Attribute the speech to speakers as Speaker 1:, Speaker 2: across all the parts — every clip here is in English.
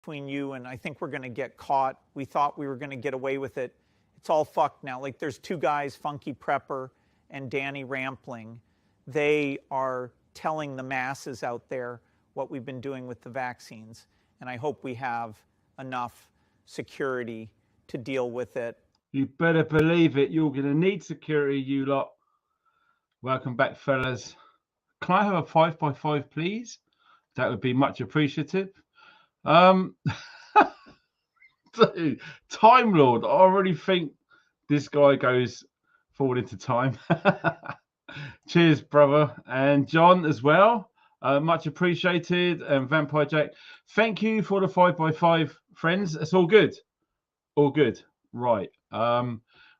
Speaker 1: between you and I think we're going to get caught. We thought we were going to get away with it. It's all fucked now. Like there's two guys, Funky Prepper and Danny Rampling. They are telling the masses out there what we've been doing with the vaccines. And I hope we have enough security to deal with it.
Speaker 2: You better believe it. You're going to need security, you lot. Welcome back, fellas. Can I have a 5x5, please? That would be much appreciative. Dude, Time Lord, I already think this guy goes forward into time. Cheers, brother. And John as well. Much appreciated. And Vampire Jack, thank you for the 5x5, friends. It's all good. All good. Right.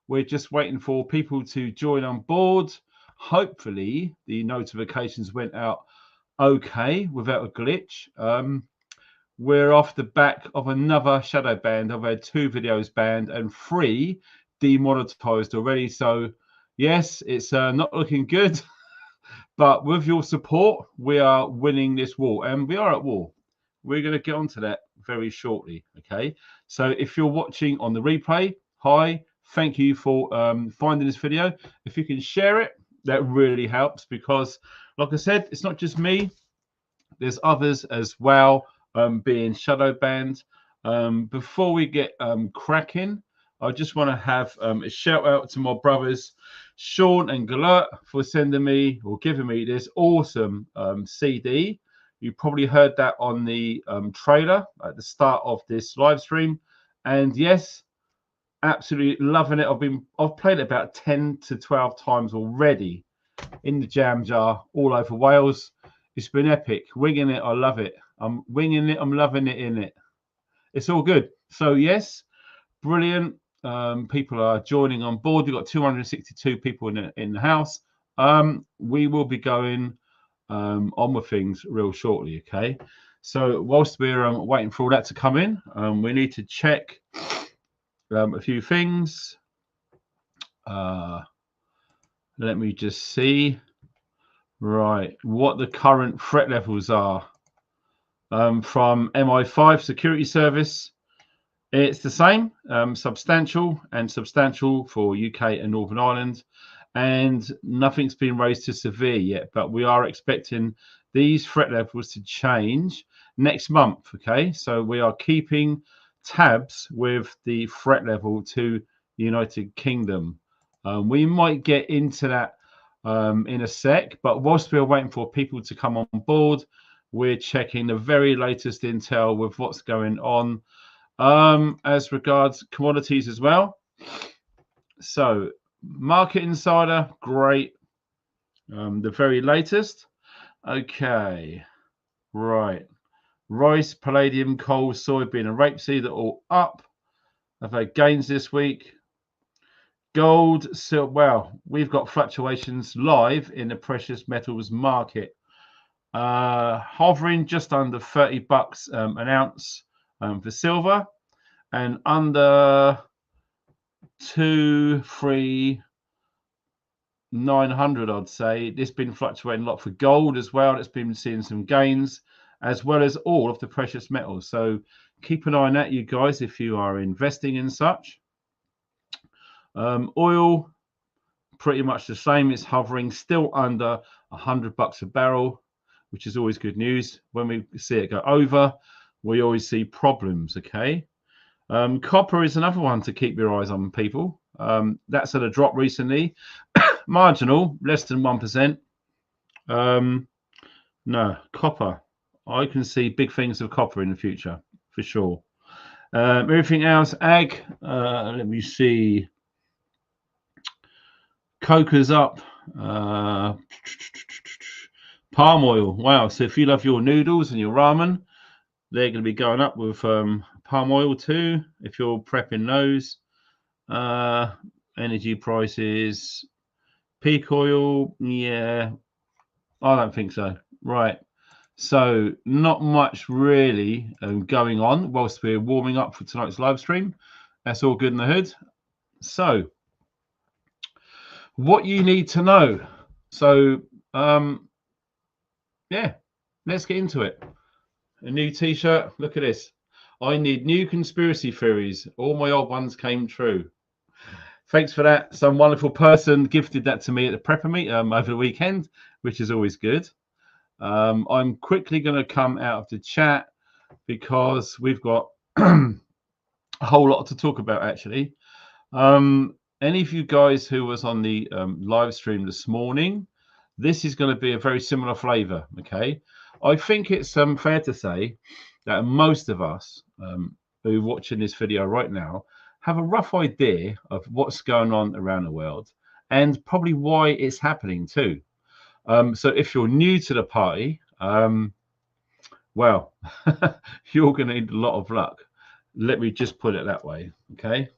Speaker 2: We're just waiting for people to join on board. Hopefully, the notifications went out okay without a glitch. We're off the back of another shadow ban. I've had 2 videos banned and 3 demonetized already. So, yes, it's not looking good. But with your support, we are winning this war. And we are at war. We're going to get onto that very shortly. Okay. So, if you're watching on the replay, hi. Thank you for finding this video. If you can share it, that really helps because, like I said, it's not just me. There's others as well being shadow banned. Before we get cracking, I just want to have a shout out to my brothers, Sean and Galert, for sending me or giving me this awesome CD. You probably heard that on the trailer at the start of this live stream. And yes, absolutely loving it. I've played it about 10 to 12 times already in the jam jar all over Wales. It's been epic. Winging it, I love it. I'm winging it, I'm loving it in it. It's all good. So yes, brilliant. People are joining on board. We've got 262 people in the house. We will be going on with things real shortly. Okay. So whilst we're waiting for all that to come in, we need to check a few things. Let me just see. Right, what the current threat levels are from MI5 Security Service. It's the same, substantial and substantial for UK and Northern Ireland, and nothing's been raised to severe yet. But we are expecting these threat levels to change next month. Okay, so we are keeping tabs with the threat level to the United Kingdom. We might get into that in a sec, but whilst we're waiting for people to come on board, we're checking the very latest intel with what's going on as regards commodities as well. So Market Insider, great. The very latest. Okay, right. Rice, palladium, coal, soybean, and rapeseed are all up. I've had gains this week. Gold, silver. Well, we've got fluctuations live in the precious metals market. Hovering just under $30 an ounce for silver, and under 900, I'd say. This has been fluctuating a lot for gold as well. It's been seeing some gains, as well as all of the precious metals. So keep an eye on that, you guys, if you are investing in such. Oil, pretty much the same. It's hovering still under $100 a barrel, which is always good news. When we see it go over, we always see problems. Okay. Copper is another one to keep your eyes on, people. That's at a drop recently. Marginal, less than 1%. No, copper. I can see big things of copper in the future, for sure. Everything else, ag. Let me see. Coca's up. Palm oil. Wow. So if you love your noodles and your ramen, they're going to be going up with palm oil too. If you're prepping those. Energy prices. Peak oil. Yeah. I don't think so. Right. So not much really going on whilst we're warming up for tonight's live stream. That's all good in the hood. So what you need to know. So yeah, let's get into it. A new t-shirt. Look at this. I need new conspiracy theories. All my old ones came true. Thanks for that. Some wonderful person gifted that to me at the prepper meet over the weekend, which is always good. I'm quickly going to come out of the chat because we've got a whole lot to talk about, actually. Any of you guys who was on the live stream this morning, this is going to be a very similar flavor, okay? I think it's fair to say that most of us who are watching this video right now have a rough idea of what's going on around the world and probably why it's happening too. So if you're new to the party, well, you're going to need a lot of luck. Let me just put it that way, okay?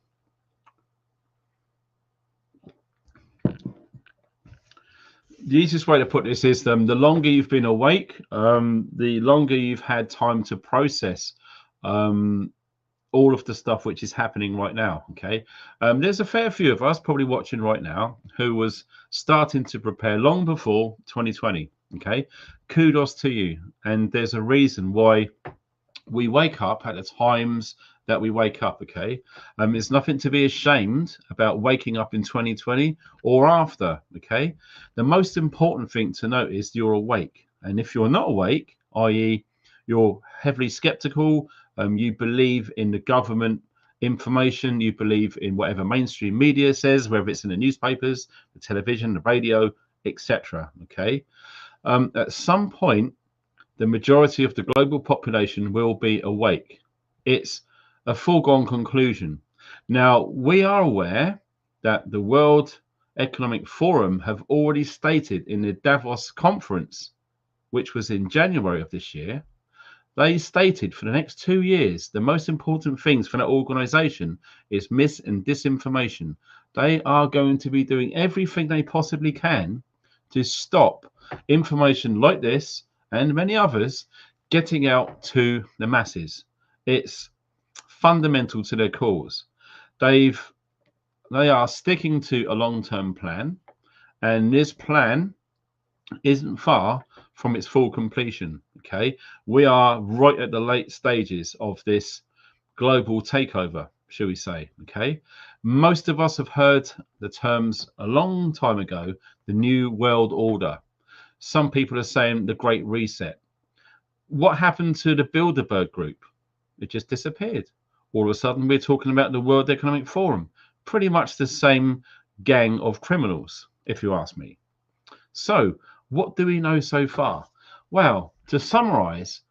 Speaker 2: The easiest way to put this is the longer you've been awake, the longer you've had time to process all of the stuff which is happening right now, okay? There's a fair few of us probably watching right now who was starting to prepare long before 2020, okay? Kudos to you. And there's a reason why we wake up at the times that we wake up, okay? There's nothing to be ashamed about waking up in 2020 or after, okay? The most important thing to note is you're awake. And if you're not awake, i.e. you're heavily skeptical, you believe in the government information, you believe in whatever mainstream media says, whether it's in the newspapers, the television, the radio, etc. Okay, at some point, the majority of the global population will be awake. It's a foregone conclusion. Now, we are aware that the World Economic Forum have already stated in the Davos conference, which was in January of this year, they stated for the next 2 years, the most important things for that organization is mis and disinformation. They are going to be doing everything they possibly can to stop information like this and many others getting out to the masses. It's fundamental to their cause. They are sticking to a long-term plan, and this plan isn't far from its full completion. Okay, we are right at the late stages of this global takeover, shall we say. Okay, most of us have heard the terms a long time ago, the New World Order. Some people are saying the Great Reset. What happened to the Bilderberg Group? It just disappeared. All of a sudden we're talking about the World Economic Forum, pretty much the same gang of criminals, if you ask me. So what do we know so far? Well, to summarize,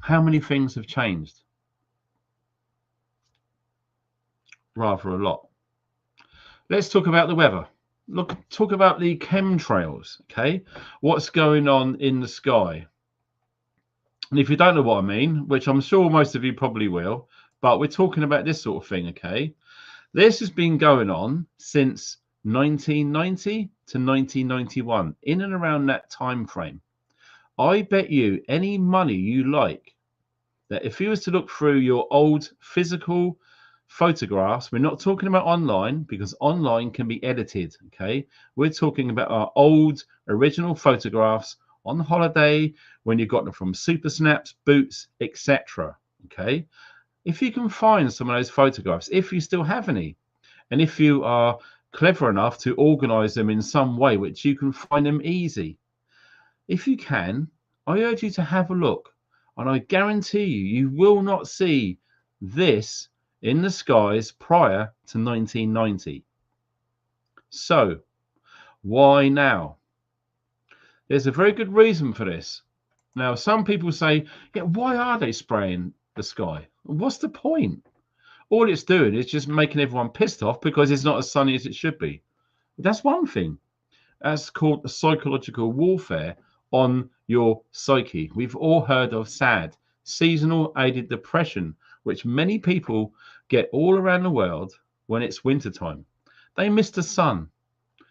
Speaker 2: how many things have changed? Rather a lot. Let's talk about the weather. Talk about the chemtrails, okay? What's going on in the sky? And if you don't know what I mean, which I'm sure most of you probably will, but we're talking about this sort of thing, okay? This has been going on since 1990 to 1991, in and around that time frame. I bet you any money you like that if you was to look through your old physical photographs, we're not talking about online because online can be edited, okay? We're talking about our old original photographs on holiday when you got them from Super Snaps, Boots, etc. Okay, if you can find some of those photographs, if you still have any, and if you are clever enough to organize them in some way which you can find them easy, if you can, I urge you to have a look, and I guarantee you will not see this in the skies prior to 1990. So why now? There's a very good reason for this. Now, some people say, yeah, why are they spraying the sky? What's the point? All it's doing is just making everyone pissed off because it's not as sunny as it should be. That's one thing. That's called psychological warfare on your psyche. We've all heard of SAD, seasonal aided depression, which many people get all around the world when it's wintertime. They miss the sun.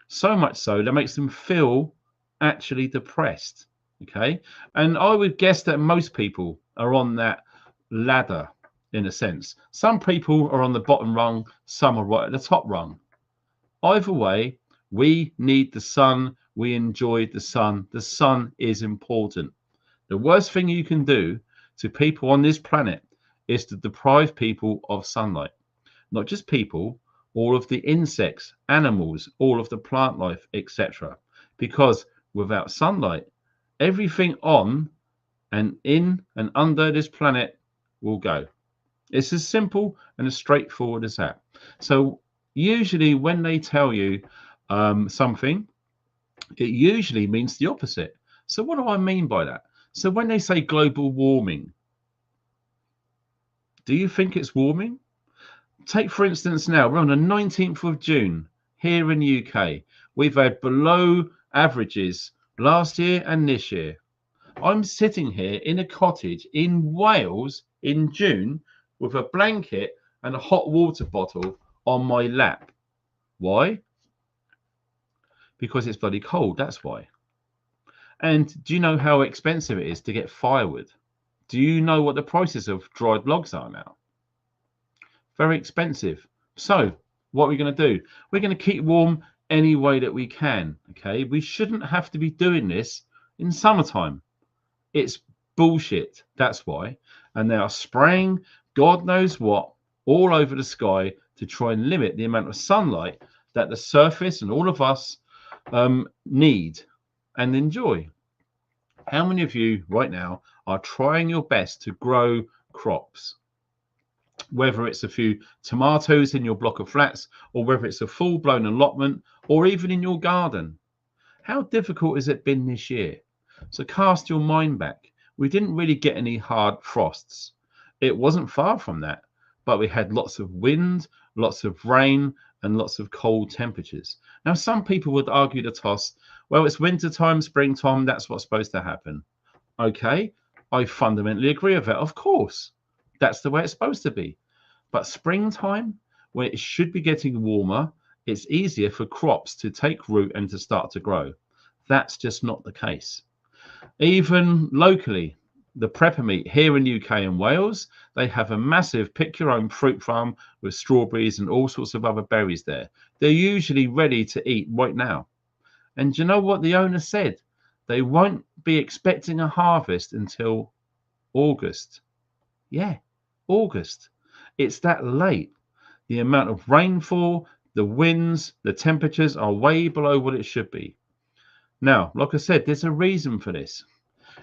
Speaker 2: So much so that makes them feel actually depressed. Okay, and I would guess that most people are on that ladder in a sense. Some people are on the bottom rung, some are right at the top rung. Either way, we need the sun, we enjoy the sun. The sun is important. The worst thing you can do to people on this planet is to deprive people of sunlight. Not just people, all of the insects, animals, all of the plant life, etc. Because without sunlight, everything on and in and under this planet will go. It's as simple and as straightforward as that. So usually when they tell you something, it usually means the opposite. So what do I mean by that? So when they say global warming, do you think it's warming? Take, for instance, now we're on the 19th of June here in the UK. We've had below averages last year and this year. I'm sitting here in a cottage in Wales in June with a blanket and a hot water bottle on my lap. Why? Because it's bloody cold, that's why. And do you know how expensive it is to get firewood? Do you know what the prices of dried logs are now? Very expensive. So what are we going to do? We're going to keep warm any way that we can. Okay, we shouldn't have to be doing this in summertime. It's bullshit. That's why. And they are spraying God knows what all over the sky to try and limit the amount of sunlight that the surface and all of us need and enjoy. How many of you right now are trying your best to grow crops? Whether it's a few tomatoes in your block of flats, or whether it's a full-blown allotment, or even in your garden. How difficult has it been this year? So cast your mind back. We didn't really get any hard frosts. It wasn't far from that, but we had lots of wind, lots of rain, and lots of cold temperatures. Now, some people would argue the toss, well, it's wintertime, springtime, that's what's supposed to happen. Okay, I fundamentally agree with that. Of course, that's the way it's supposed to be. But springtime, when it should be getting warmer, it's easier for crops to take root and to start to grow. That's just not the case. Even locally, the Prepper Meat here in the UK and Wales, they have a massive pick your own fruit farm with strawberries and all sorts of other berries there. They're usually ready to eat right now. And do you know what the owner said? They won't be expecting a harvest until August. Yeah, August. It's that late. The amount of rainfall, the winds, the temperatures are way below what it should be. Now, like I said, there's a reason for this.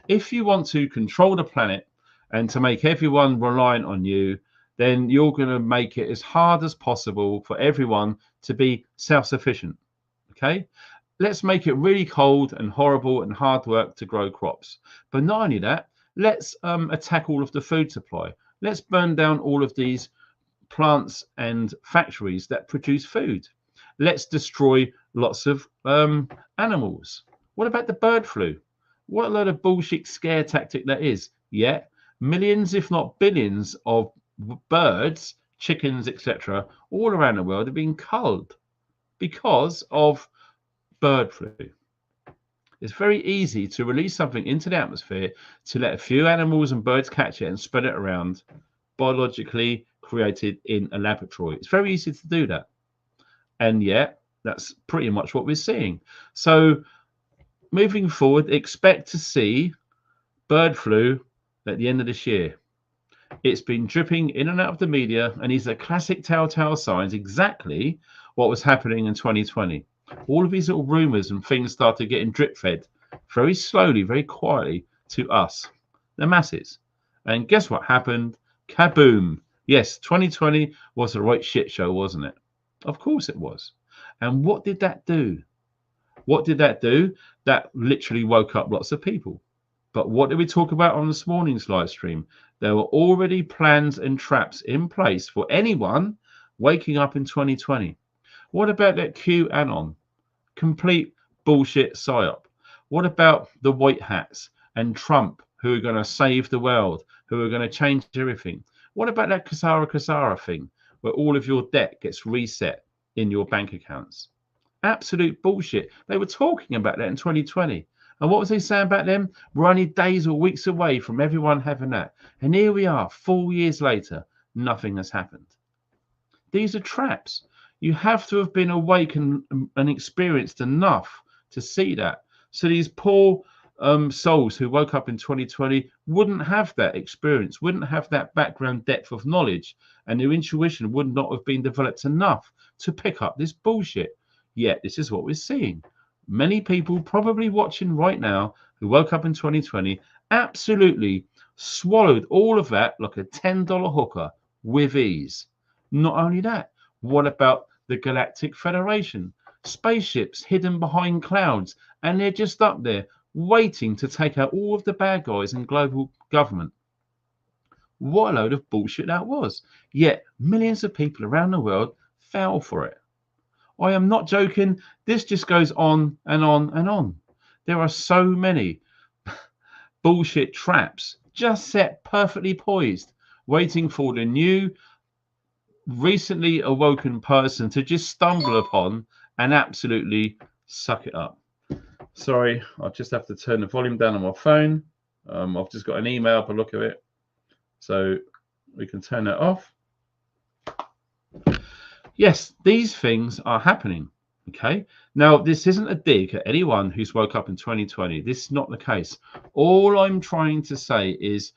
Speaker 2: If you want to control the planet and to make everyone reliant on you, then you're going to make it as hard as possible for everyone to be self-sufficient. Okay? Let's make it really cold and horrible and hard work to grow crops. But not only that, let's attack all of the food supply. Let's burn down all of these plants and factories that produce food. Let's destroy lots of animals. What about the bird flu? What a load of bullshit scare tactic that is. Yeah, millions, if not billions, of birds, chickens, etc., all around the world are being culled because of bird flu. It's very easy to release something into the atmosphere to let a few animals and birds catch it and spread it around, biologically created in a laboratory. It's very easy to do that. And yet, that's pretty much what we're seeing. So moving forward, expect to see bird flu at the end of this year. It's been dripping in and out of the media, and these are classic telltale signs, exactly what was happening in 2020. All of these little rumors and things started getting drip fed very slowly, very quietly to us, the masses. And guess what happened? Kaboom. Yes, 2020 was a right shit show, wasn't it? Of course it was. And what did that do? What did that do? That literally woke up lots of people. But what did we talk about on this morning's live stream? There were already plans and traps in place for anyone waking up in 2020. What about that QAnon? Complete bullshit psyop. What about the white hats and Trump, who are going to save the world, who are going to change everything? What about that Kasara thing, where all of your debt gets reset in your bank accounts? Absolute bullshit. They were talking about that in 2020. And what was they saying back then? We're only days or weeks away from everyone having that. And here we are, 4 years later, nothing has happened. These are traps. You have to have been awake and experienced enough to see that. So these poor souls who woke up in 2020 wouldn't have that experience, wouldn't have that background depth of knowledge, and their intuition would not have been developed enough to pick up this bullshit. Yet this is what we're seeing. Many people probably watching right now who woke up in 2020 absolutely swallowed all of that like a $10 hooker with ease. Not only that, what about the Galactic Federation? Spaceships hidden behind clouds, and they're just up there waiting to take out all of the bad guys in global government. What a load of bullshit that was. Yet millions of people around the world fell for it. I am not joking. This just goes on and on and on. There are so many bullshit traps just set perfectly poised, waiting for the new, recently awoken person to just stumble upon and absolutely suck it up. Sorry, I just have to turn the volume down on my phone. I've just got an email by the look of it. So we can turn that off. Yes, these things are happening. Okay. Now, this isn't a dig at anyone who's woke up in 2020. This is not the case. All I'm trying to say is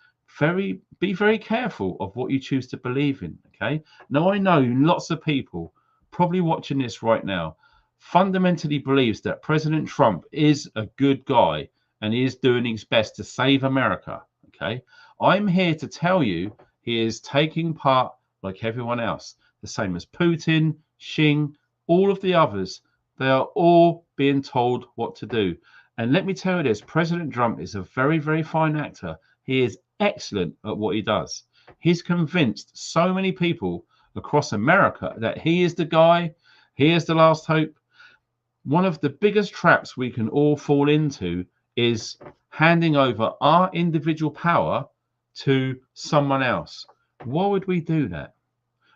Speaker 2: be very careful of what you choose to believe in. Okay. Now, I know lots of people probably watching this right now fundamentally believes that President Trump is a good guy and he is doing his best to save America. Okay. I'm here to tell you he is taking part like everyone else, the same as Putin, Xing, all of the others. They are all being told what to do. And let me tell you this, President Trump is a very, very fine actor. He is excellent at what he does. He's convinced so many people across America that he is the guy, he is the last hope. One of the biggest traps we can all fall into is handing over our individual power to someone else. Why would we do that?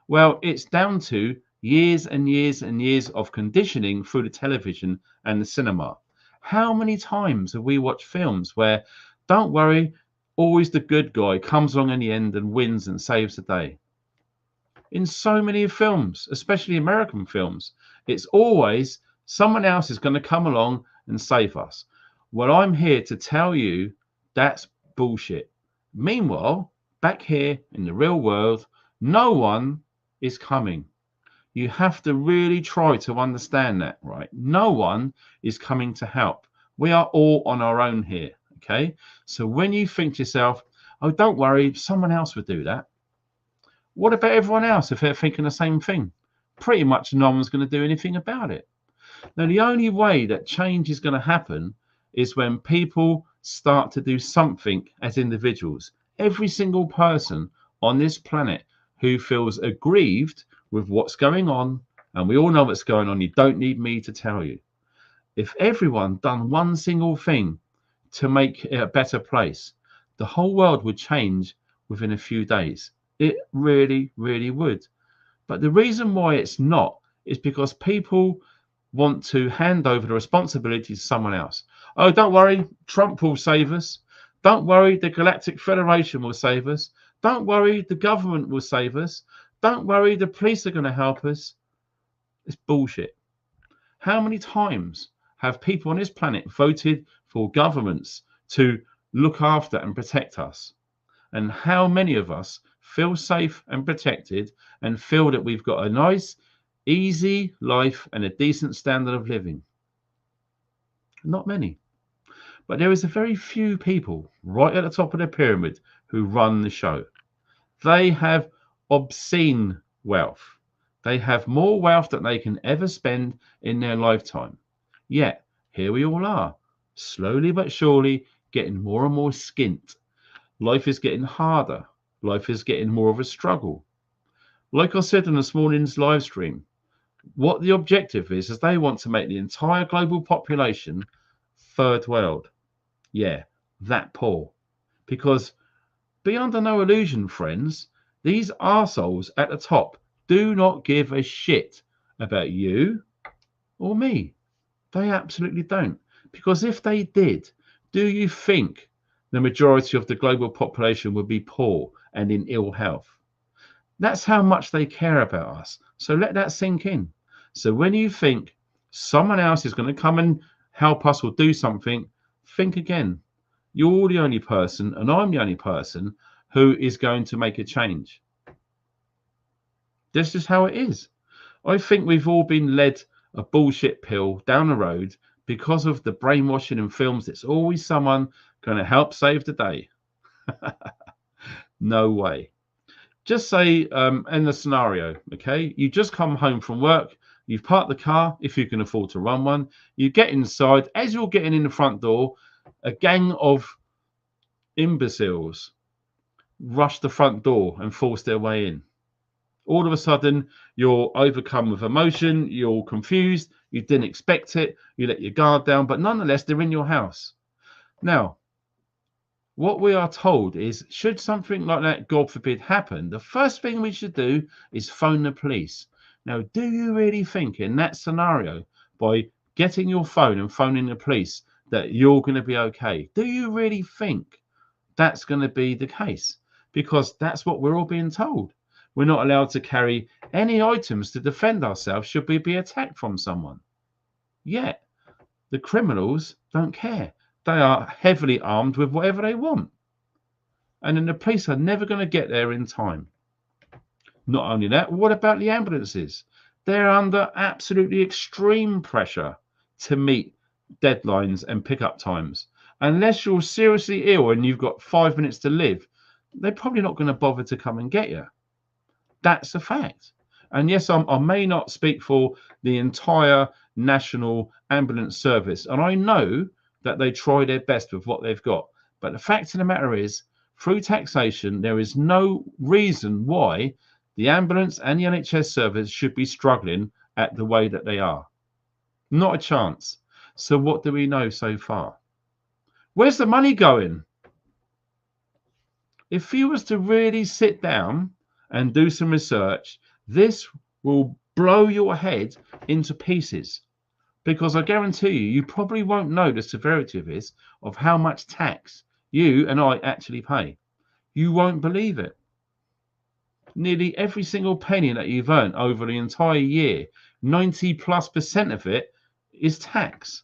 Speaker 2: Well, it's down to years and years and years of conditioning through the television and the cinema. How many times have we watched films where, don't worry, always the good guy comes along in the end and wins and saves the day? In so many films, especially American films, it's always someone else is going to come along and save us. Well, I'm here to tell you that's bullshit. Meanwhile, back here in the real world, no one is coming. You have to really try to understand that, right? No one is coming to help. We are all on our own here, okay? So when you think to yourself, oh, don't worry, someone else would do that. What about everyone else if they're thinking the same thing? Pretty much no one's going to do anything about it. Now, the only way that change is going to happen is when people start to do something as individuals. Every single person on this planet who feels aggrieved with what's going on, and we all know what's going on, you don't need me to tell you. If everyone done one single thing to make it a better place, the whole world would change within a few days. It really, really would. But the reason why it's not is because people want to hand over the responsibility to someone else. Oh, don't worry, Trump will save us. Don't worry, the Galactic Federation will save us. Don't worry, the government will save us. Don't worry, the police are going to help us. It's bullshit. How many times have people on this planet voted for governments to look after and protect us? And how many of us feel safe and protected and feel that we've got a nice, easy life and a decent standard of living? Not many. But there is a very few people right at the top of the pyramid who run the show. They have obscene wealth. They have more wealth than they can ever spend in their lifetime. Yet, here we all are, slowly but surely getting more and more skint. Life is getting harder. Life is getting more of a struggle. Like I said in this morning's live stream, what the objective is they want to make the entire global population third world. Yeah, that poor. Because be under no illusion, friends, these arseholes at the top do not give a shit about you or me. They absolutely don't. Because if they did, do you think the majority of the global population would be poor and in ill health? That's how much they care about us. So let that sink in. So when you think someone else is going to come and help us or do something, think again. You're the only person, and I'm the only person who is going to make a change. This is how it is. I think we've all been led a bullshit pill down the road because of the brainwashing in films. It's always someone going to help save the day. No way. Just say in the scenario, okay, you just come home from work, you've parked the car, if you can afford to run one, you get inside. As you're getting in the front door, a gang of imbeciles rush the front door and force their way in. All of a sudden, you're overcome with emotion, you're confused, you didn't expect it, you let your guard down, but nonetheless, they're in your house. Now, what we are told is, should something like that, God forbid, happen, the first thing we should do is phone the police. Now, do you really think in that scenario, by getting your phone and phoning the police, that you're going to be okay? Do you really think that's going to be the case? Because that's what we're all being told. We're not allowed to carry any items to defend ourselves should we be attacked from someone. Yet, the criminals don't care. They are heavily armed with whatever they want. And then the police are never going to get there in time. Not only that, what about the ambulances? They're under absolutely extreme pressure to meet deadlines and pickup times. Unless you're seriously ill and you've got 5 minutes to live, they're probably not going to bother to come and get you. That's a fact. And yes, I may not speak for the entire national ambulance service, and I know that they try their best with what they've got. But the fact of the matter is, through taxation, there is no reason why the ambulance and the NHS service should be struggling at the way that they are. Not a chance. So what do we know so far? Where's the money going? If you was to really sit down and do some research, this will blow your head into pieces, because I guarantee you probably won't know the severity of this, of how much tax you and I actually pay. You won't believe it. Nearly every single penny that you've earned over the entire year, 90+% of it is tax.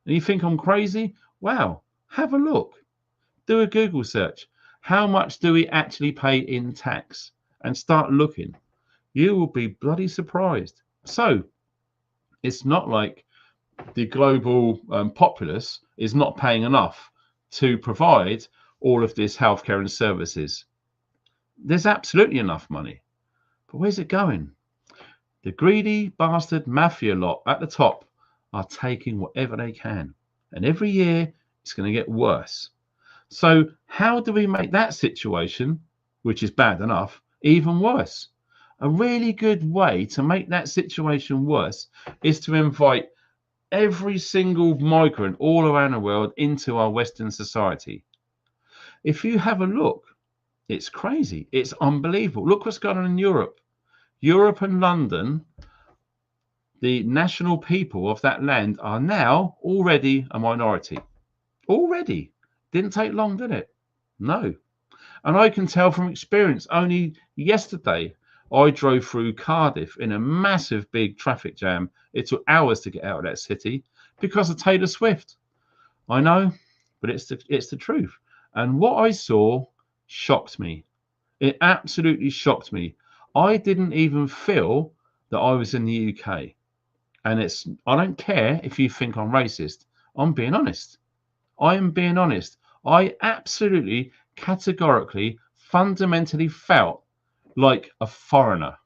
Speaker 2: And you think I'm crazy? Wow, have a look. Do a Google search. How much do we actually pay in tax? And start looking. You will be bloody surprised. So it's not like the global populace is not paying enough to provide all of this healthcare and services. There's absolutely enough money. But where's it going? The greedy bastard mafia lot at the top are taking whatever they can. And every year it's going to get worse. So how do we make that situation, which is bad enough, even worse? A really good way to make that situation worse is to invite every single migrant all around the world into our Western society. If you have a look, it's crazy. It's unbelievable. Look what's going on in Europe. Europe and London, the national people of that land are now already a minority. Already. Didn't take long, did it? No. And I can tell from experience, only yesterday I drove through Cardiff in a massive big traffic jam. It took hours to get out of that city because of Taylor Swift. I know, but it's the truth. And what I saw shocked me. It absolutely shocked me. I didn't even feel that I was in the UK. And I don't care if you think I'm racist. I'm being honest. I am being honest. I absolutely, categorically, fundamentally felt like a foreigner.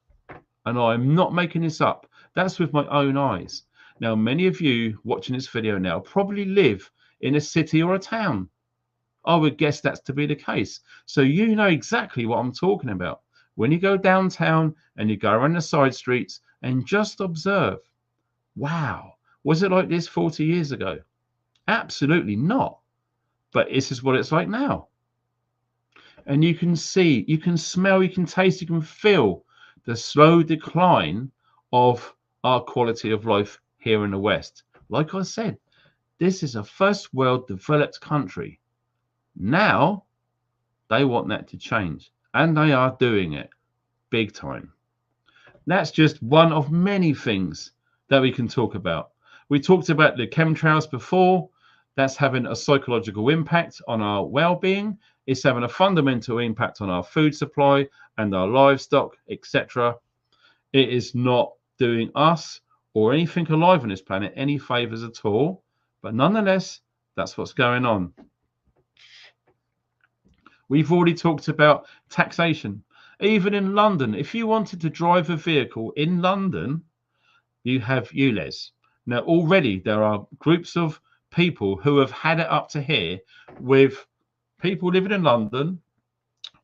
Speaker 2: And I'm not making this up. That's with my own eyes. Now, many of you watching this video now probably live in a city or a town. I would guess that's to be the case. So you know exactly what I'm talking about. When you go downtown and you go around the side streets and just observe, wow, was it like this 40 years ago? Absolutely not. But this is what it's like now. And you can see, you can smell, you can taste, you can feel the slow decline of our quality of life here in the West. Like I said, this is a first world developed country. Now, they want that to change. And they are doing it big time. That's just one of many things that we can talk about. We talked about the chemtrails before. That's having a psychological impact on our well-being. It's having a fundamental impact on our food supply and our livestock, etc. It is not doing us or anything alive on this planet any favors at all. But nonetheless, that's what's going on. We've already talked about taxation. Even in London, if you wanted to drive a vehicle in London, you have ULEZ. Now, already there are groups of people who have had it up to here with people living in London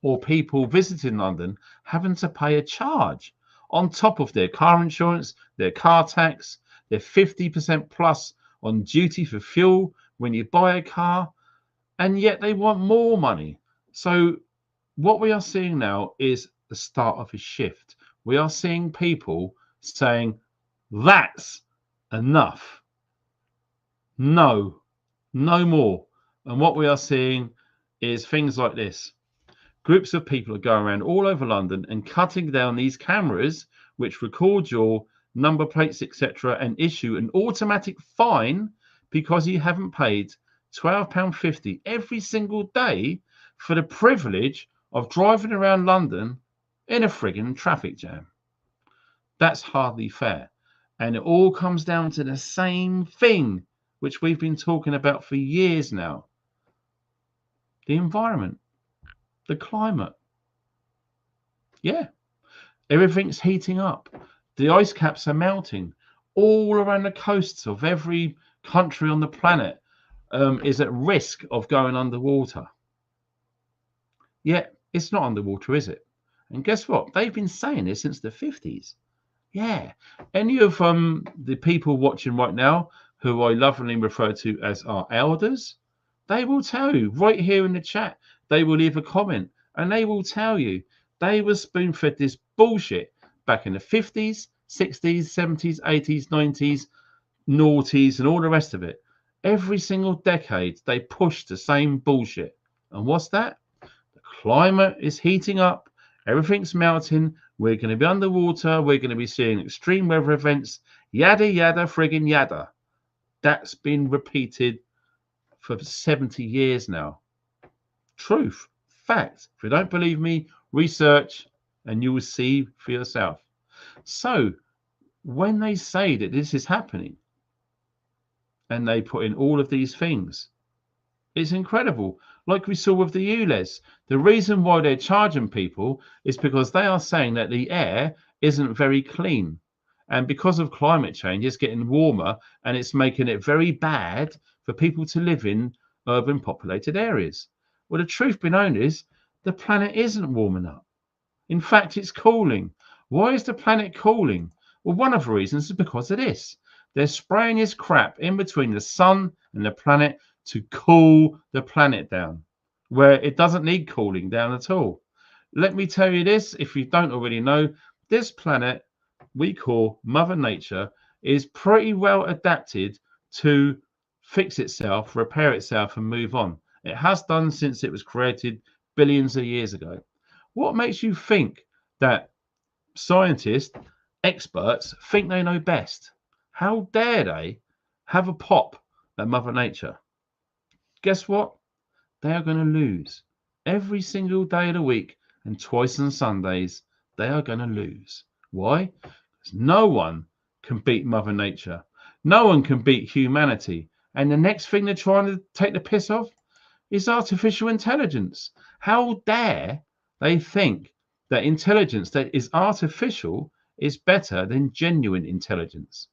Speaker 2: or people visiting London having to pay a charge on top of their car insurance, their car tax, their 50% plus on duty for fuel when you buy a car, and yet they want more money. So what we are seeing now is the start of a shift. We are seeing people saying, that's enough. No more. And what we are seeing is things like this. Groups of people are going around all over London and cutting down these cameras which record your number plates, etc., and issue an automatic fine because you haven't paid £12.50 every single day for the privilege of driving around London in a frigging traffic jam. That's hardly fair. And it all comes down to the same thing, which we've been talking about for years now. The environment, the climate. Yeah, everything's heating up. The ice caps are melting. All around the coasts of every country on the planet is at risk of going underwater. Yet it's not underwater, is it? And guess what? They've been saying this since the 50s. Yeah. Any of the people watching right now who I lovingly refer to as our elders, they will tell you right here in the chat. They will leave a comment and they will tell you they were spoon-fed this bullshit back in the 50s, 60s, 70s, 80s, 90s, noughties, and all the rest of it. Every single decade, they pushed the same bullshit. And what's that? The climate is heating up. Everything's melting. We're going to be underwater. We're going to be seeing extreme weather events. Yada, yada, friggin' yada. That's been repeated for 70 years now. Truth. Fact. If you don't believe me, research and you will see for yourself. So when they say that this is happening and they put in all of these things, it's incredible. Like we saw with the ULEZ, the reason why they're charging people is because they are saying that the air isn't very clean. And because of climate change, it's getting warmer and it's making it very bad for people to live in urban populated areas. Well, the truth be known is the planet isn't warming up. In fact, it's cooling. Why is the planet cooling? Well, one of the reasons is because of this. They're spraying this crap in between the sun and the planet to cool the planet down, where it doesn't need cooling down at all. Let me tell you this, if you don't already know, this planet we call Mother Nature is pretty well adapted to fix itself, repair itself, and move on. It has done since it was created billions of years ago. What makes you think that scientists, experts, think they know best? How dare they have a pop at Mother Nature? Guess what? They are going to lose. Every single day of the week and twice on Sundays, they are going to lose. Why? Because no one can beat Mother Nature. No one can beat humanity. And the next thing they're trying to take the piss off is artificial intelligence. How dare they think that intelligence that is artificial is better than genuine intelligence?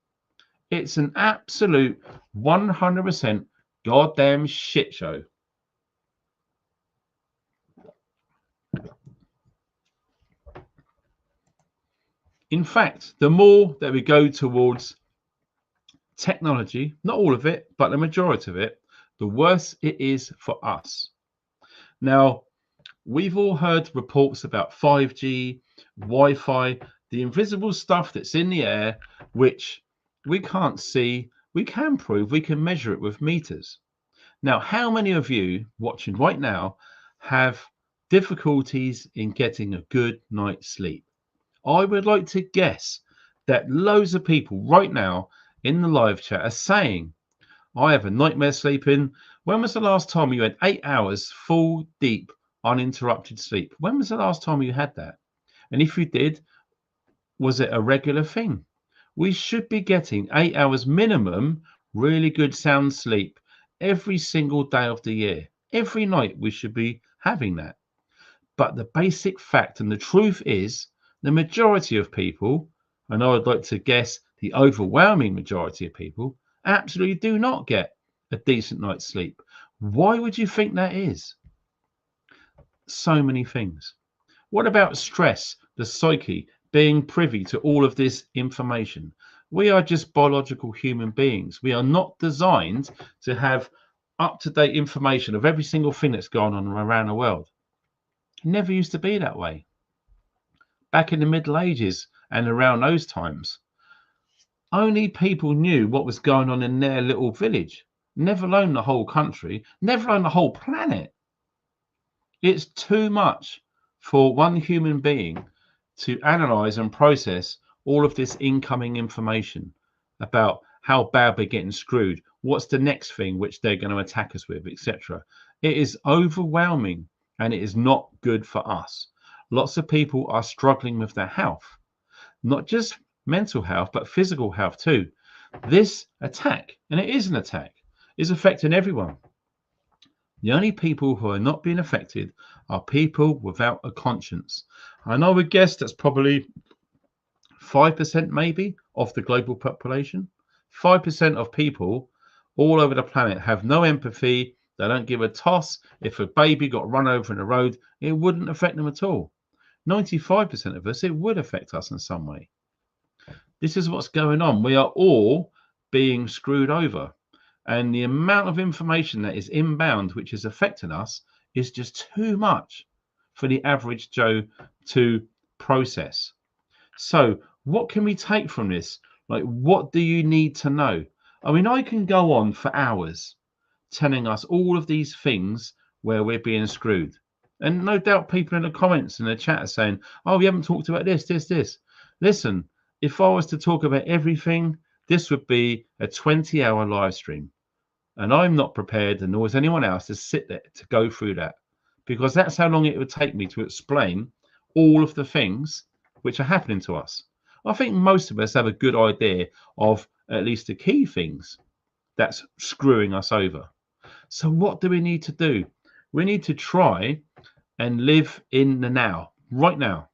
Speaker 2: It's an absolute 100% goddamn shit show. In fact, the more that we go towards technology, not all of it, but the majority of it, the worse it is for us. Now, we've all heard reports about 5G, Wi-Fi, the invisible stuff that's in the air, which we can't see, we can prove, we can measure it with meters. Now, how many of you watching right now have difficulties in getting a good night's sleep? I would like to guess that loads of people right now in the live chat are saying, I have a nightmare sleeping. When was the last time you had 8 hours full, deep, uninterrupted sleep? When was the last time you had that? And if you did, was it a regular thing? We should be getting 8 hours minimum, really good sound sleep every single day of the year. Every night we should be having that. But the basic fact and the truth is, the majority of people, and I would like to guess the overwhelming majority of people, absolutely do not get a decent night's sleep. Why would you think that is? So many things. What about stress, the psyche, being privy to all of this information? We are just biological human beings. We are not designed to have up-to-date information of every single thing that's going on around the world. It never used to be that way. Back in the Middle Ages and around those times, only people knew what was going on in their little village, never alone the whole country, never alone the whole planet. It's too much for one human being to analyze and process all of this incoming information about how bad we're getting screwed, what's the next thing which they're going to attack us with, etc. It is overwhelming and it is not good for us. Lots of people are struggling with their health, not just mental health, but physical health too. This attack, and it is an attack, is affecting everyone. The only people who are not being affected are people without a conscience. And I would guess that's probably 5% maybe of the global population. 5% of people all over the planet have no empathy. They don't give a toss. If a baby got run over in the road, it wouldn't affect them at all. 95% of us, it would affect us in some way. This is what's going on. We are all being screwed over. And the amount of information that is inbound, which is affecting us, is just too much for the average Joe to process. So what can we take from this? Like, what do you need to know? I mean, I can go on for hours telling us all of these things where we're being screwed. And no doubt people in the comments and the chat are saying, oh, we haven't talked about this. Listen, if I was to talk about everything, this would be a 20-hour live stream. And I'm not prepared, and nor is anyone else, to sit there to go through that, because that's how long it would take me to explain all of the things which are happening to us. I think most of us have a good idea of at least the key things that's screwing us over. So what do we need to do? We need to try and live in the now, right now.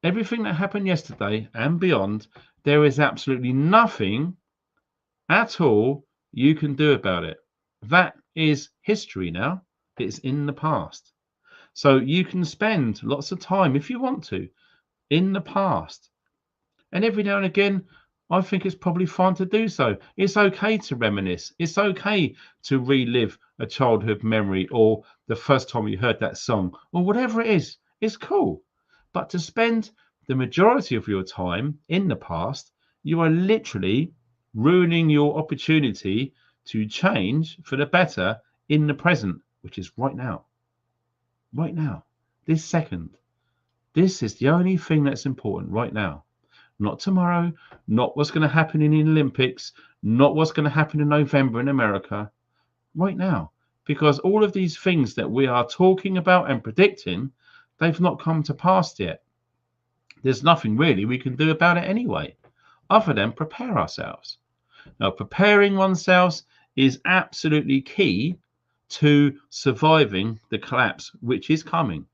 Speaker 2: Everything that happened yesterday and beyond, there is absolutely nothing at all you can do about it. That is history now. It's in the past. So you can spend lots of time, if you want to, in the past. And every now and again, I think it's probably fine to do so. It's okay to reminisce. It's okay to relive a childhood memory or the first time you heard that song or whatever it is. It's cool. But to spend the majority of your time in the past, you are literally ruining your opportunity to change for the better in the present, which is right now. Right now. This second. This is the only thing that's important right now. Not tomorrow, not what's going to happen in the Olympics, not what's going to happen in November in America. Right now. Because all of these things that we are talking about and predicting, they've not come to pass yet. There's nothing really we can do about it anyway, other than prepare ourselves. Now, preparing oneself is absolutely key to surviving the collapse, which is coming.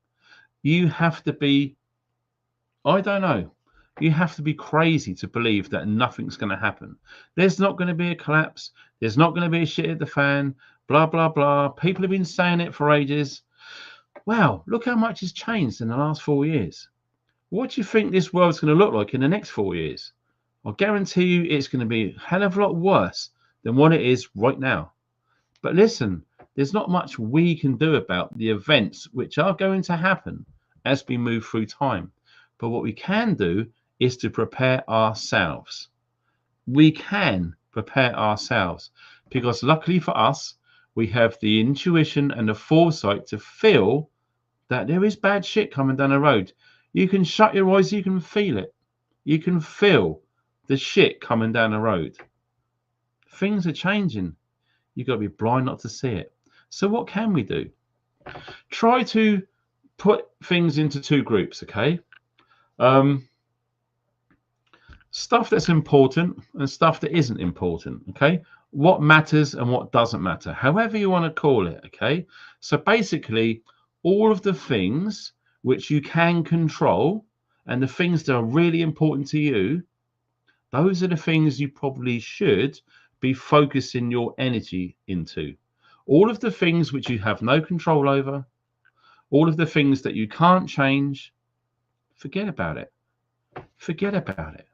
Speaker 2: You have to be, I don't know, you have to be crazy to believe that nothing's going to happen. There's not going to be a collapse. There's not going to be a shit at the fan, blah, blah, blah. People have been saying it for ages. Wow, look how much has changed in the last 4 years. What do you think this world's going to look like in the next 4 years? I'll guarantee you it's going to be a hell of a lot worse than what it is right now. But listen, there's not much we can do about the events which are going to happen as we move through time. But what we can do is to prepare ourselves. We can prepare ourselves because luckily for us, we have the intuition and the foresight to feel that there is bad shit coming down the road. You can shut your eyes, you can feel it. You can feel the shit coming down the road. Things are changing. You've got to be blind not to see it. So what can we do? Try to put things into two groups, okay? Stuff that's important and stuff that isn't important, okay? What matters and what doesn't matter, however you want to call it, okay? So basically, all of the things which you can control and the things that are really important to you, those are the things you probably should be focusing your energy into. All of the things which you have no control over, all of the things that you can't change, forget about it. Forget about it.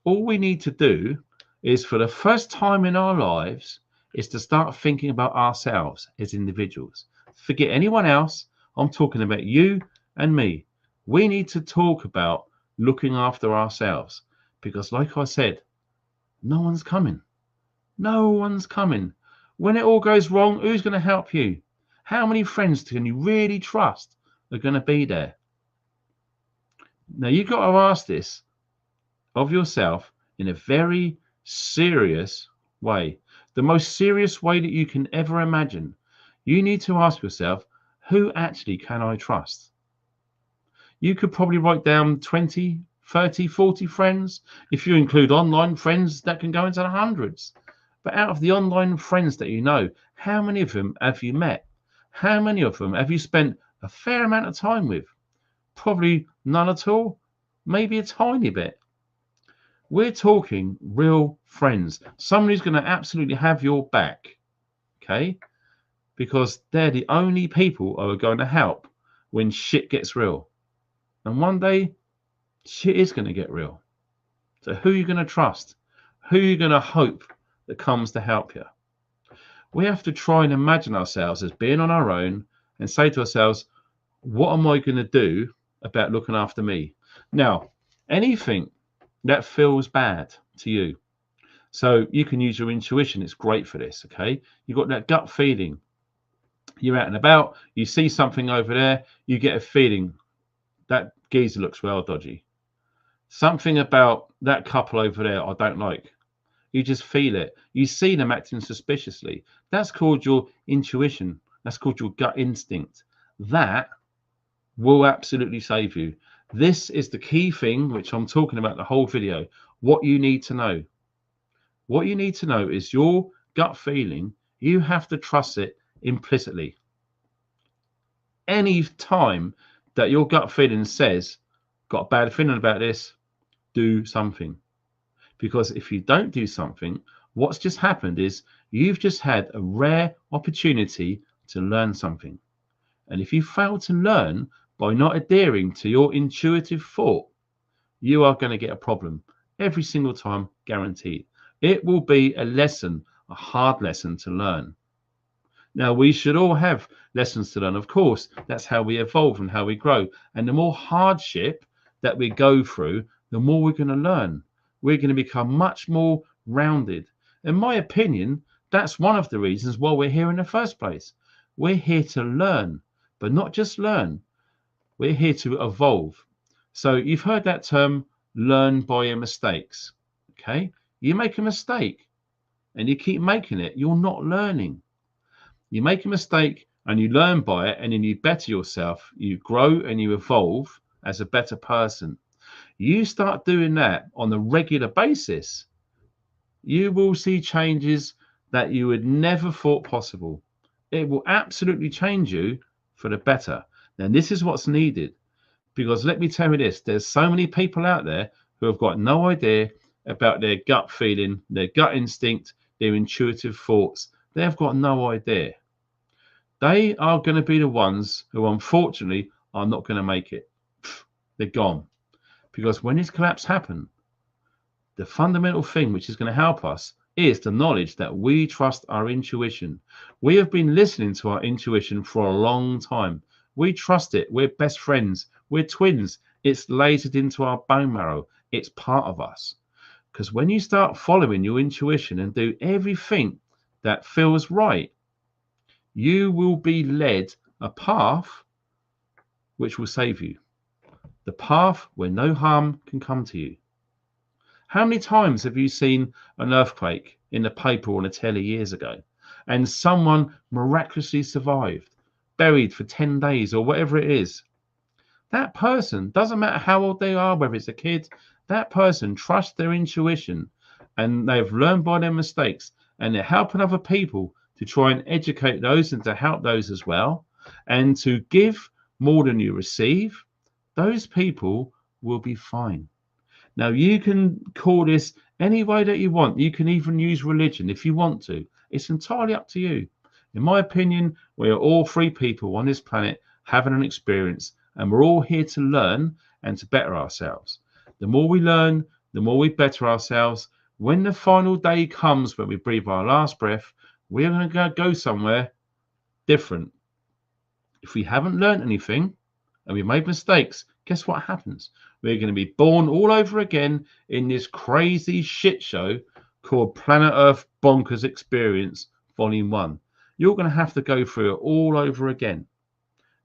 Speaker 2: All we need to do is, for the first time in our lives, is to start thinking about ourselves as individuals. Forget anyone else. I'm talking about you and me. We need to talk about looking after ourselves, because like I said, no one's coming. No one's coming. When it all goes wrong, who's going to help you? How many friends can you really trust are going to be there? Now, you've got to ask this of yourself in a very serious way, the most serious way that you can ever imagine. You need to ask yourself, who actually can I trust? You could probably write down 20, 30, 40 friends. If you include online friends, that can go into the hundreds. But out of the online friends that you know, how many of them have you met? How many of them have you spent a fair amount of time with? Probably none at all, maybe a tiny bit. We're talking real friends, somebody who's going to absolutely have your back, okay? Because they're the only people who are going to help when shit gets real. And one day, shit is going to get real. So who are you going to trust? Who are you going to hope that comes to help you? We have to try and imagine ourselves as being on our own and say to ourselves, what am I going to do about looking after me? Now, anything that feels bad to you, so you can use your intuition. It's great for this, okay? You've got that gut feeling. You're out and about, you see something over there, you get a feeling that geezer looks well dodgy. Something about that couple over there I don't like. You just feel it. You see them acting suspiciously. That's called your intuition. That's called your gut instinct. That will absolutely save you. This is the key thing which I'm talking about the whole video. What you need to know. What you need to know is your gut feeling. You have to trust it implicitly. Any time that your gut feeling says, got a bad feeling about this, do something. Because if you don't do something, what's just happened is you've just had a rare opportunity to learn something. And if you fail to learn by not adhering to your intuitive thought, you are going to get a problem every single time, guaranteed. It will be a lesson, a hard lesson to learn. Now, we should all have lessons to learn. Of course, that's how we evolve and how we grow. And the more hardship that we go through, the more we're going to learn. We're going to become much more rounded. In my opinion, that's one of the reasons why we're here in the first place. We're here to learn, but not just learn. We're here to evolve. So you've heard that term, learn by your mistakes. Okay? You make a mistake and you keep making it, you're not learning. You make a mistake and you learn by it, and then you better yourself. You grow and you evolve as a better person. You start doing that on a regular basis, you will see changes that you would never thought possible. It will absolutely change you for the better. Now, this is what's needed, because let me tell you this, there's so many people out there who have got no idea about their gut feeling, their gut instinct, their intuitive thoughts. They've got no idea. They are going to be the ones who, unfortunately, are not going to make it. They're gone. Because when this collapse happens, the fundamental thing which is going to help us is the knowledge that we trust our intuition. We have been listening to our intuition for a long time. We trust it. We're best friends. We're twins. It's lasered into our bone marrow. It's part of us. Because when you start following your intuition and do everything that feels right, you will be led a path which will save you. The path where no harm can come to you. How many times have you seen an earthquake in the paper or on the telly years ago, and someone miraculously survived, buried for 10 days or whatever it is. That person, doesn't matter how old they are, whether it's a kid, that person trusts their intuition and they've learned by their mistakes, and they're helping other people to try and educate those and to help those as well, and to give more than you receive. Those people will be fine. Now, you can call this any way that you want. You can even use religion if you want to. It's entirely up to you. In my opinion, we are all free people on this planet having an experience, and we're all here to learn and to better ourselves. The more we learn, the more we better ourselves. When the final day comes when we breathe our last breath, we're going to go somewhere different. If we haven't learned anything and we made mistakes, guess what happens? We're going to be born all over again in this crazy shit show called Planet Earth Bonkers Experience Volume 1. You're going to have to go through it all over again.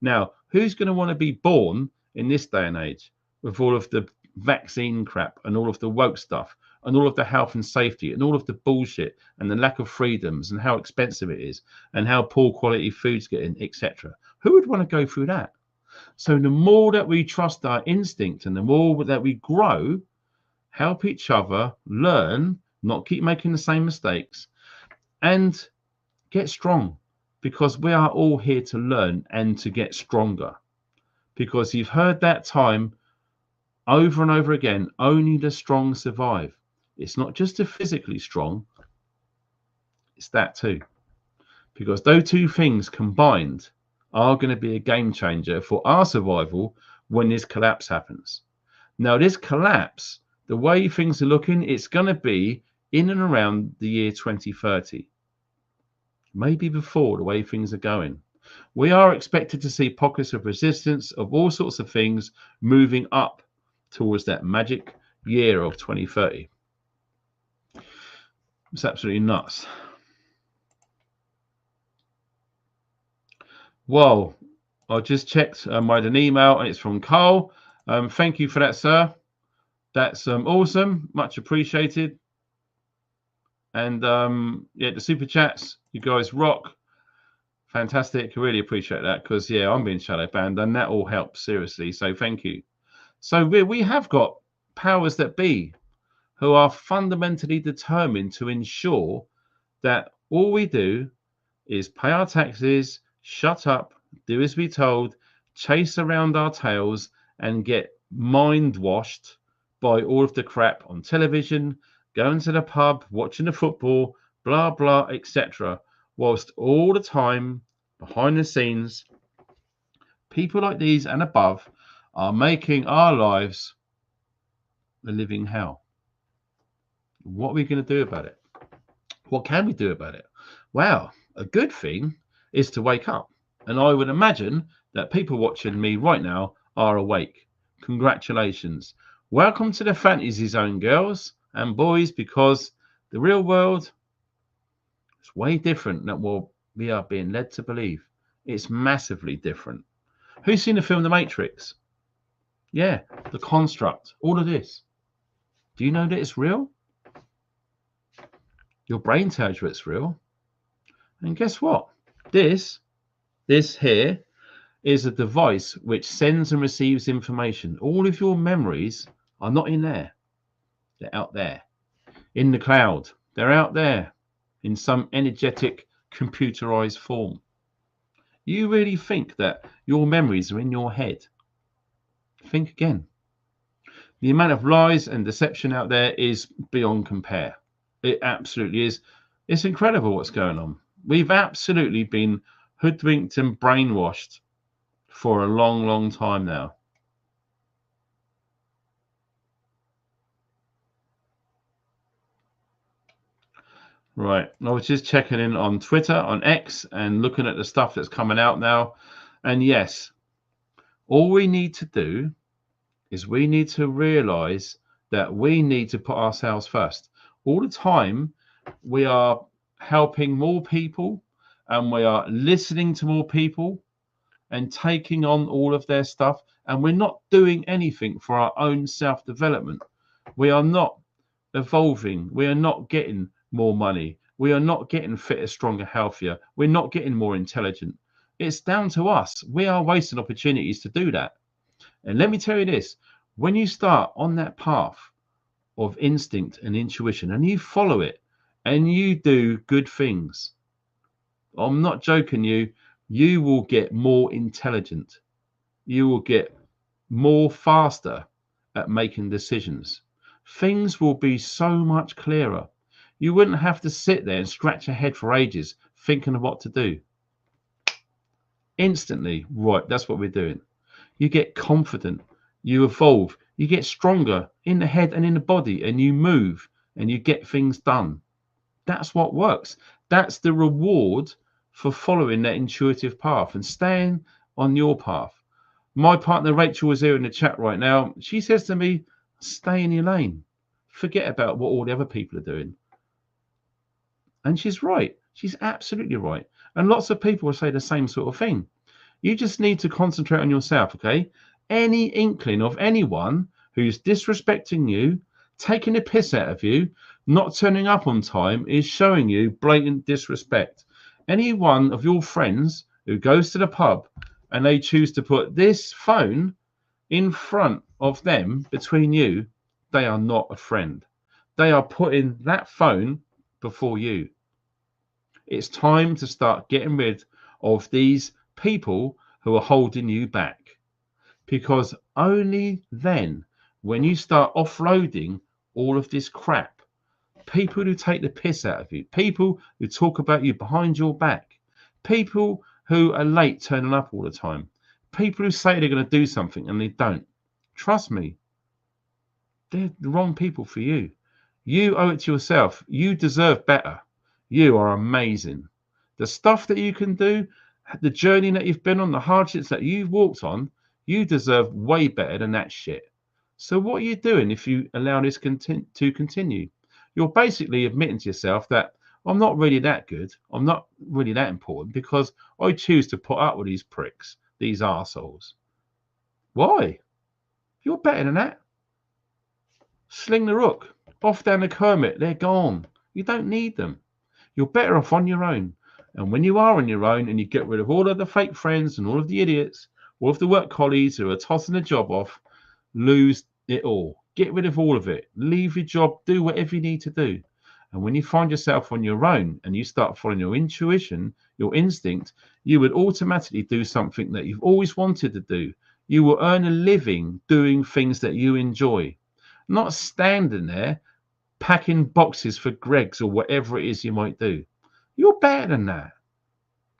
Speaker 2: Now, who's going to want to be born in this day and age with all of the vaccine crap and all of the woke stuff and all of the health and safety and all of the bullshit and the lack of freedoms and how expensive it is and how poor quality food's getting, etc.? Who would want to go through that? So the more that we trust our instinct and the more that we grow, help each other, learn, not keep making the same mistakes, and get strong, because we are all here to learn and to get stronger. Because you've heard that time over and over again, only the strong survive. It's not just the physically strong, it's that too. Because those two things combined are going to be a game changer for our survival when this collapse happens. Now, this collapse, the way things are looking, it's going to be in and around the year 2030. Maybe before, the way things are going. We are expected to see pockets of resistance of all sorts of things moving up towards that magic year of 2030. It's absolutely nuts. Well, I just checked. I made an email and it's from Carl. Thank you for that, sir. That's awesome. Much appreciated. And yeah, the super chats, you guys rock. Fantastic. I really appreciate that, because yeah, I'm being shadow banned and that all helps seriously. So thank you. So we have got powers that be who are fundamentally determined to ensure that all we do is pay our taxes, shut up, do as we're told, chase around our tails, and get mind washed by all of the crap on television, going to the pub, watching the football, blah, blah, etc. Whilst all the time, behind the scenes, people like these and above are making our lives a living hell. What are we going to do about it? What can we do about it? Well, a good thing is to wake up. And I would imagine that people watching me right now are awake. Congratulations. Welcome to the fantasy zone, girls and boys, because the real world is way different than what we are being led to believe. It's massively different. Who's seen the film The Matrix? Yeah, The Construct, all of this. Do you know that it's real? Your brain tells you it's real. And guess what? This here is a device which sends and receives information. All of your memories are not in there. They're out there. In the cloud. They're out there in some energetic computerized form. You really think that your memories are in your head? Think again. The amount of lies and deception out there is beyond compare. It absolutely is. It's incredible what's going on. We've absolutely been hoodwinked and brainwashed for a long, long time now. Right. I was just checking in on Twitter, on X, and looking at the stuff that's coming out now. And yes, all we need to do is we need to realize that we need to put ourselves first. All the time, we are helping more people and we are listening to more people and taking on all of their stuff. And we're not doing anything for our own self-development. We are not evolving. We are not getting more money. We are not getting fitter, stronger, healthier. We're not getting more intelligent. It's down to us. We are wasting opportunities to do that. And let me tell you this, when you start on that path of instinct and intuition and you follow it and you do good things, I'm not joking you will get more intelligent. You will get more faster at making decisions. Things will be so much clearer. You wouldn't have to sit there and scratch your head for ages thinking of what to do. Instantly, right, that's what we're doing. You get confident, you evolve, you get stronger in the head and in the body, and you move and you get things done. That's what works. That's the reward for following that intuitive path and staying on your path. My partner Rachel is here in the chat right now. She says to me, stay in your lane. Forget about what all the other people are doing. And she's right. She's absolutely right. And lots of people will say the same sort of thing. You just need to concentrate on yourself, okay? Any inkling of anyone who's disrespecting you, taking the piss out of you, not turning up on time is showing you blatant disrespect. Any one of your friends who goes to the pub and they choose to put this phone in front of them, between you, they are not a friend. They are putting that phone before you. It's time to start getting rid of these people who are holding you back, because only then, when you start offloading all of this crap, people who take the piss out of you, people who talk about you behind your back, people who are late turning up all the time, people who say they're going to do something and they don't, trust me, they're the wrong people for you. You owe it to yourself. You deserve better. You are amazing. The stuff that you can do, the journey that you've been on, the hardships that you've walked on, you deserve way better than that shit. So what are you doing if you allow this to continue? You're basically admitting to yourself that I'm not really that good. I'm not really that important because I choose to put up with these pricks, these arseholes. Why? You're better than that. Sling the rook. Off down the Kermit. They're gone. You don't need them. You're better off on your own. And when you are on your own and you get rid of all of the fake friends and all of the idiots, all of the work colleagues who are tossing the job off, lose it all. Get rid of all of it. Leave your job. Do whatever you need to do. And when you find yourself on your own and you start following your intuition, your instinct, you would automatically do something that you've always wanted to do. You will earn a living doing things that you enjoy, not standing there packing boxes for Greg's or whatever it is you might do. You're better than that.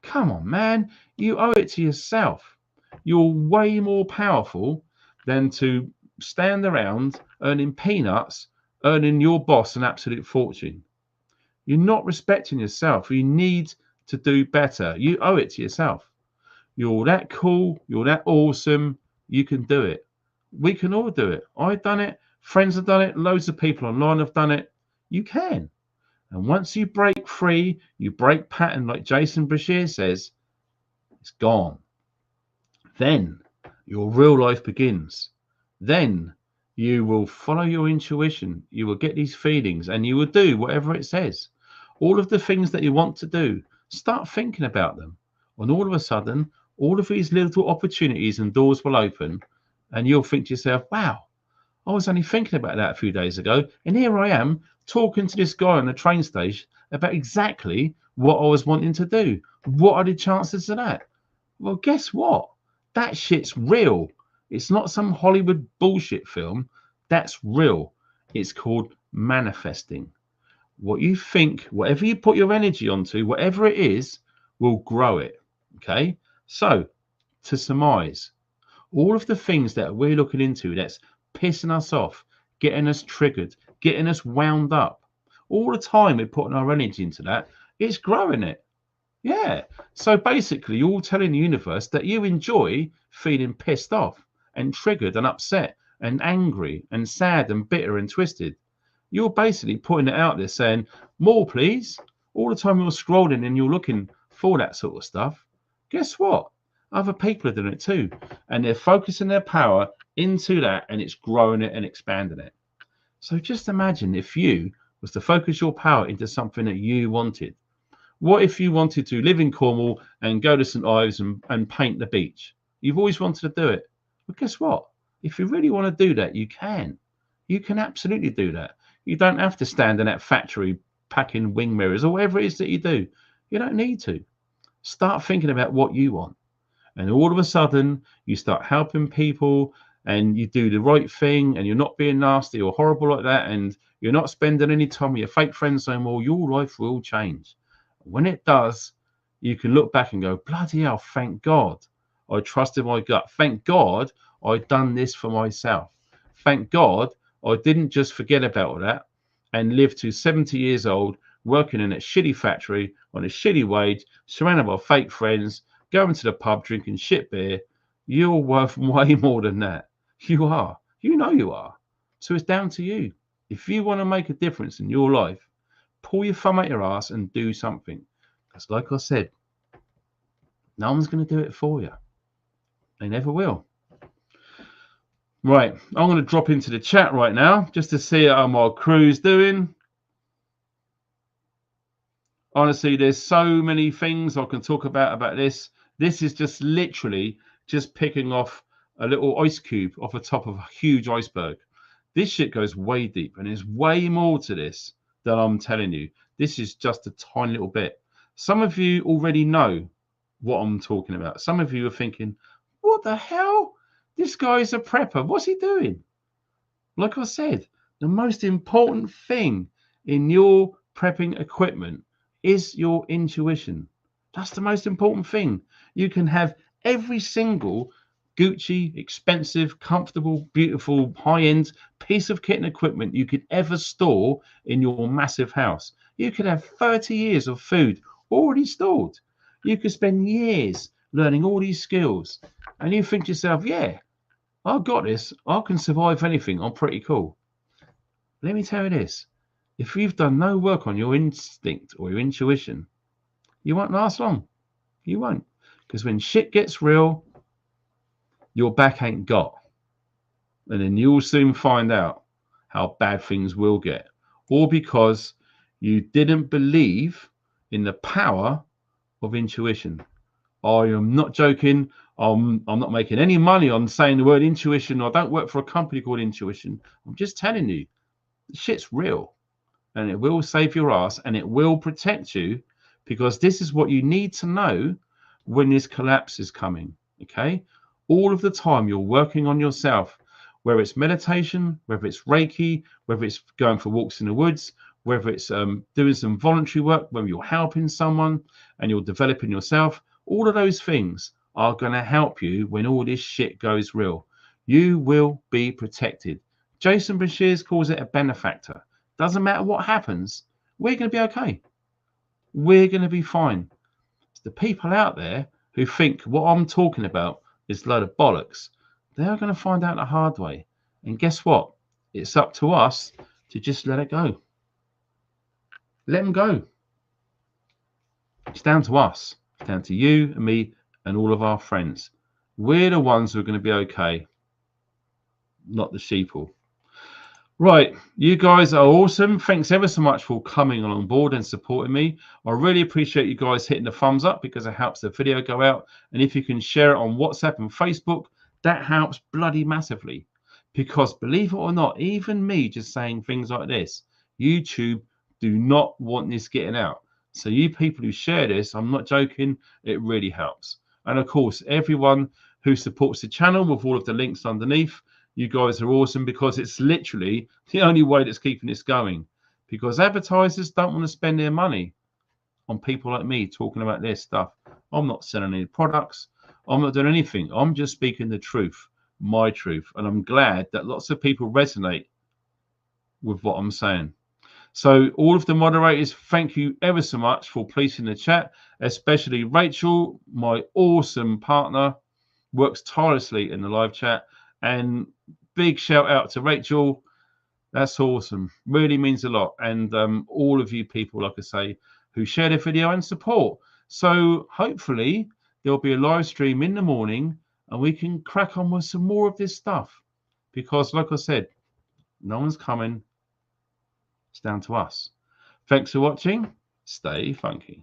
Speaker 2: Come on, man. You owe it to yourself. You're way more powerful than to stand around earning peanuts, earning your boss an absolute fortune. You're not respecting yourself. You need to do better. You owe it to yourself. You're that cool. You're that awesome. You can do it. We can all do it. I've done it. Friends have done it. Loads of people online have done it. You can. And once you break free, you break pattern, like Jason Bashir says, it's gone. Then your real life begins. Then you will follow your intuition. You will get these feelings and you will do whatever it says. All of the things that you want to do, start thinking about them. And all of a sudden, all of these little opportunities and doors will open and you'll think to yourself, wow, I was only thinking about that a few days ago. And here I am talking to this guy on the train station about exactly what I was wanting to do. What are the chances of that? Well, guess what? That shit's real. It's not some Hollywood bullshit film. That's real. It's called manifesting. What you think, whatever you put your energy onto, whatever it is, will grow it. Okay? So, to surmise, all of the things that we're looking into that's pissing us off, getting us triggered, getting us wound up, all the time we're putting our energy into that, it's growing it. Yeah. So basically, you're telling the universe that you enjoy feeling pissed off and triggered and upset and angry and sad and bitter and twisted. You're basically putting it out there saying, more, please. All the time you're scrolling and you're looking for that sort of stuff. Guess what? Other people are doing it too. And they're focusing their power into that and it's growing it and expanding it. So just imagine if you was to focus your power into something that you wanted. What if you wanted to live in Cornwall and go to St Ives and paint the beach? You've always wanted to do it. But guess what? If you really want to do that, you can. You can absolutely do that. You don't have to stand in that factory packing wing mirrors or whatever it is that you do. You don't need to. Start thinking about what you want. And all of a sudden, you start helping people and you do the right thing and you're not being nasty or horrible like that and you're not spending any time with your fake friends no more. Your life will change. When it does, you can look back and go, bloody hell, thank God I trusted my gut. Thank God I'd done this for myself. Thank God I didn't just forget about all that and live to 70 years old, working in a shitty factory on a shitty wage, surrounded by fake friends, going to the pub, drinking shit beer. You're worth way more than that. You are. You know you are. So it's down to you. If you want to make a difference in your life, pull your thumb out your ass and do something. Because like I said, no one's going to do it for you. They never will. Right, I'm going to drop into the chat right now just to see how my crew's doing. Honestly, there's so many things I can talk about this. This is just literally just picking off a little ice cube off the top of a huge iceberg. This shit goes way deep and there's way more to this than I'm telling you. This is just a tiny little bit. Some of you already know what I'm talking about. Some of you are thinking, what the hell? This guy's a prepper. What's he doing? Like I said, the most important thing in your prepping equipment is your intuition. That's the most important thing. You can have every single Gucci, expensive, comfortable, beautiful, high-end piece of kit and equipment you could ever store in your massive house. You could have 30 years of food already stored. You could spend years learning all these skills. And you think to yourself, yeah, I've got this. I can survive anything. I'm pretty cool. Let me tell you this. If you've done no work on your instinct or your intuition, you won't last long. You won't. Because when shit gets real, your back ain't got. And then you'll soon find out how bad things will get. All because you didn't believe in the power of intuition. I am not joking. I'm not making any money on saying the word intuition. I don't work for a company called Intuition. I'm just telling you, shit's real. And it will save your ass and it will protect you, because this is what you need to know when this collapse is coming. Okay? All of the time you're working on yourself, whether it's meditation, whether it's Reiki, whether it's going for walks in the woods, whether it's doing some voluntary work, whether you're helping someone and you're developing yourself, all of those things are going to help you when all this shit goes real. You will be protected. Jason Bashir calls it a benefactor. Doesn't matter what happens, we're going to be okay. We're going to be fine. It's the people out there who think what I'm talking about is a load of bollocks. They're going to find out the hard way. And guess what? It's up to us to just let it go. Let them go. It's down to us. It's down to you and me and all of our friends. We're the ones who are going to be okay, not the sheeple. Right, you guys are awesome. Thanks ever so much for coming on board and supporting me. I really appreciate you guys hitting the thumbs up because it helps the video go out. And if you can share it on WhatsApp and Facebook, that helps bloody massively. Because believe it or not, even me just saying things like this, YouTube do not want this getting out. So you people who share this, I'm not joking, it really helps. And of course, everyone who supports the channel with all of the links underneath, you guys are awesome, because it's literally the only way that's keeping this going. Because advertisers don't want to spend their money on people like me talking about this stuff. I'm not selling any products. I'm not doing anything. I'm just speaking the truth, my truth. And I'm glad that lots of people resonate with what I'm saying. So all of the moderators, thank you ever so much for placing the chat, especially Rachel, my awesome partner, works tirelessly in the live chat. And big shout out to Rachel. That's awesome. Really means a lot. And all of you people, like I say, who share the video and support. So hopefully there'll be a live stream in the morning and we can crack on with some more of this stuff. Because like I said, no one's coming. It's down to us. Thanks for watching. Stay funky.